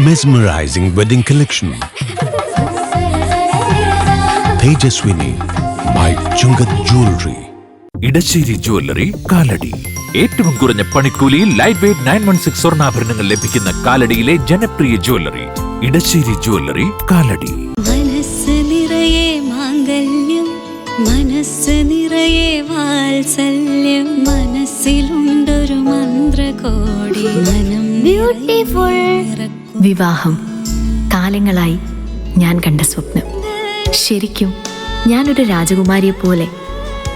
Mesmerizing wedding collection. Tejaswini by Chungat Jewelry. Edasseri jewellery Kalady. ഏറ്റവും കുറഞ്ഞ പണിക്കൂലിയിൽ ലൈറ്റ് വെയ്റ്റ് 916 സ്വർണ്ണാഭരണങ്ങൾ ലഭിക്കുന്ന കാലടിയിലെ ജനപ്രിയ ജ്വല്ലറി ഇടശ്ശേരി ജ്വല്ലറി കാലടി. മനസ്സ് നിറയെ മാംഗല്യം, മനസ്സ് നിറയെ വാത്സല്യം, മനസ്സിലുണ്ടൊരു മന്ത്രകോടി, മനം ബ്യൂട്ടിഫുൾ. വിവാഹം കാലങ്ങളായി ഞാൻ കണ്ട സ്വപ്നം. ശരിക്കും ഞാനൊരു രാജകുമാരിയെ പോലെ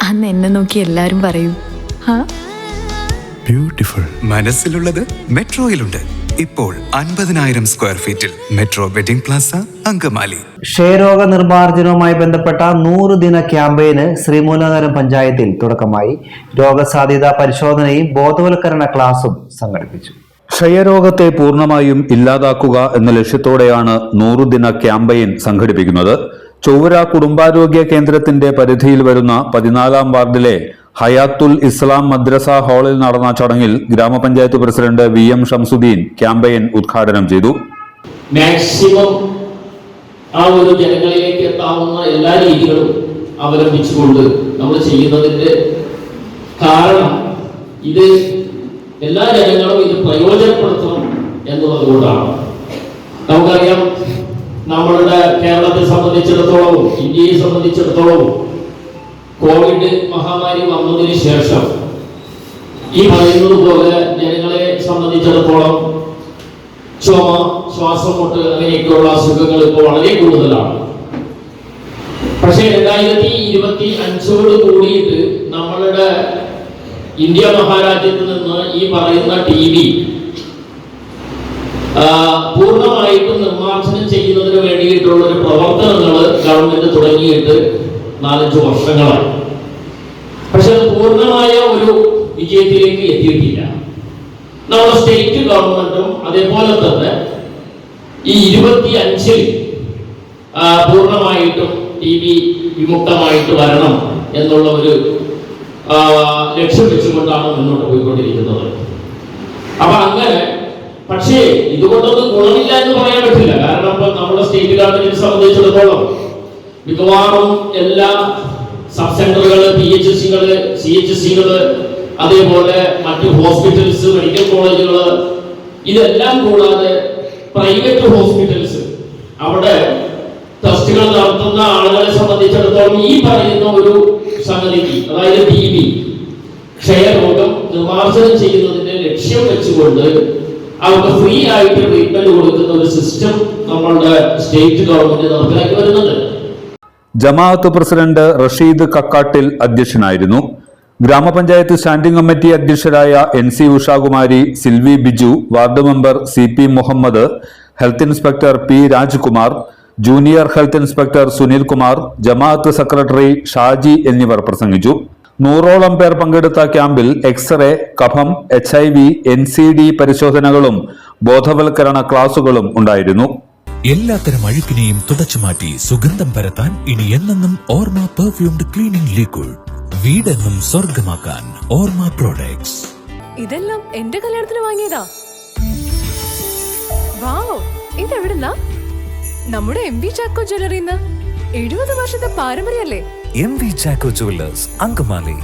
അന്ന് എന്നെ നോക്കി എല്ലാരും പറയും ബ്യൂട്ടിഫുൾ. മനസ്സിലുള്ളത് മെട്രോയിലുണ്ട്. ഇപ്പോൾ 50,000 സ്ക്വയർ ഫീറ്റിൽ മെട്രോ വെഡിംഗ് പ്ലാസ അങ്കമാലി. ക്ഷയരോഗ നിർമ്മാർജ്ജനവുമായി ബന്ധപ്പെട്ട 100 ദിന ക്യാമ്പയിന് ശ്രീമൂലനഗരം പഞ്ചായത്തിൽ തുടക്കമായി. രോഗസാധ്യതാ പരിശോധനയും ബോധവൽക്കരണ ക്ലാസും സംഘടിപ്പിച്ചു. ക്ഷയരോഗത്തെ പൂർണ്ണമായും ഇല്ലാതാക്കുക എന്ന ലക്ഷ്യത്തോടെയാണ് 100 ദിന ക്യാമ്പയിൻ സംഘടിപ്പിക്കുന്നത്. ചൊവ്വര കുടുംബാരോഗ്യ കേന്ദ്രത്തിന്റെ പരിധിയിൽ വരുന്ന 14-ാം വാർഡിലെ ഹയാത്തുൽ ഇസ്ലാം മദ്രസ ഹാളിൽ നടന്ന ചടങ്ങിൽ ഗ്രാമപഞ്ചായത്ത് പ്രസിഡന്റ് VM ഷംസുദ്ദീൻ ക്യാമ്പയിൻ ഉദ്ഘാടനം ചെയ്തു. മാക്സിമം ആ ഒരു ജനങ്ങളിലേക്ക് എത്താവുന്ന എല്ലാ രീതികളും അവലംബിച്ചുകൊണ്ട് നമ്മൾ ചെയ്യുന്നതിന്റെ കാരണം ഇത് എല്ലാ ജനങ്ങളും ഇത് പ്രയോജനപ്പെടുത്തണം എന്നുള്ളതുകൊണ്ടാണ്. നമുക്കറിയാം, നമ്മളുടെ കേരളത്തെ സംബന്ധിച്ചിടത്തോളവും ഇന്ത്യയെ സംബന്ധിച്ചിടത്തോളവും കോവിഡ് മഹാമാരി വന്നതിന് ശേഷം ഈ പറയുന്നത് പോലെ ജനങ്ങളെ സംബന്ധിച്ചിടത്തോളം ചുമ, ശ്വാസം മുട്ട് അങ്ങനെയൊക്കെയുള്ള അസുഖങ്ങൾ ഇപ്പോൾ വളരെ കൂടുതലാണ്. പക്ഷേ 2025 കൂടിയിട്ട് നമ്മളുടെ ഇന്ത്യ മഹാരാജ്യത്ത് നിന്ന് ഈ പറയുന്ന TB പൂർണ്ണമായിട്ടും നിർമ്മാർജ്ജനം ചെയ്യുന്നതിന് വേണ്ടിയിട്ടുള്ള ഒരു പ്രവർത്തനങ്ങൾ ഗവൺമെന്റ് തുടങ്ങിയിട്ട് 4-5 വർഷങ്ങളായി. പക്ഷെ അത് പൂർണ്ണമായ ഒരു വിജയത്തിലേക്ക് എത്തിയിട്ടില്ല. നമ്മുടെ സ്റ്റേറ്റ് ഗവൺമെന്റും അതേപോലെ തന്നെ ഈ 25-ൽ പൂർണ്ണമായിട്ടും TB വിമുക്തമായിട്ട് വരണം എന്നുള്ള ഒരു ലക്ഷ്യം വെച്ചുകൊണ്ടാണ് മുന്നോട്ട് പോയിക്കൊണ്ടിരിക്കുന്നത്. അപ്പൊ അങ്ങനെ, പക്ഷേ ഇതുകൊണ്ടൊന്നും ഗുണമില്ല എന്ന് പറയാൻ പറ്റില്ല. കാരണം ഇപ്പൊ നമ്മുടെ സ്റ്റേറ്റ് ഗവൺമെന്റിനെ സംബന്ധിച്ചിടത്തോളം മിക്കവാറും എല്ലാ സബ് സെന്ററുകള്, PHCകള്, CHCകള്, അതേപോലെ മറ്റു ഹോസ്പിറ്റൽസ്, മെഡിക്കൽ കോളേജുകള്, ഇതെല്ലാം കൂടാതെ പ്രൈവറ്റ് ഹോസ്പിറ്റൽസ്, അവിടെ ടെസ്റ്റുകൾ നടത്തുന്ന ആളുകളെ സംബന്ധിച്ചിടത്തോളം ഈ പറയുന്ന ഒരു സംഗതിക്ക്, അതായത് TB ക്ഷയരോഗം നിർമ്മാർജ്ജനം ചെയ്യുന്നതിന്റെ ലക്ഷ്യം വെച്ചുകൊണ്ട് അവർക്ക് ഫ്രീ ആയിട്ട് ട്രീറ്റ്മെന്റ് കൊടുക്കുന്ന ഒരു സിസ്റ്റം നമ്മളുടെ സ്റ്റേറ്റ് ഗവൺമെന്റ് നടപ്പിലാക്കി വരുന്നുണ്ട്. ജമാഅത്ത് പ്രസിഡന്റ് റഷീദ് കക്കാട്ടിൽ അധ്യക്ഷനായിരുന്നു. ഗ്രാമപഞ്ചായത്ത് സ്റ്റാൻഡിംഗ് കമ്മിറ്റി അധ്യക്ഷരായ NC Ushakumari, Silvi Biju, ward member CP Muhammad, health inspector P Rajkumar, junior health inspector Sunil Kumar, ജമാഅത്ത് സെക്രട്ടറി ഷാജി എന്നിവർ പ്രസംഗിച്ചു. 100ഓളം പേർ പങ്കെടുത്ത ക്യാമ്പിൽ എക്സ്റേ, കഫം, HIV, NCD പരിശോധനകളും ബോധവൽക്കരണ ക്ലാസുകളും ഉണ്ടായിരുന്നു. എല്ലാത്തരം അഴുക്കിനെയും തുടച്ചുമാറ്റി സുഗന്ധം പരത്താൻ ഇനി എന്നെന്നും ഓർമ്മ പെർഫ്യൂംഡ് ക്ലീനിംഗ് ലിക്വിഡ്. വീടെന്നും സ്വർഗമാക്കാൻ ഓർമ്മ പ്രോഡക്ട്സ്. ഇതെല്ലാം എന്റെ കല്യാണത്തിന് വാങ്ങിയതാ. വാവ്, ഇതെവിടുന്നാ? നമ്മുടെ MV ചാക്കോ ജ്വല്ലറിന്ന്. 70 വർഷത്തെ പാരമ്പര്യല്ലേ? MV Chacko jewellers, Angamaly.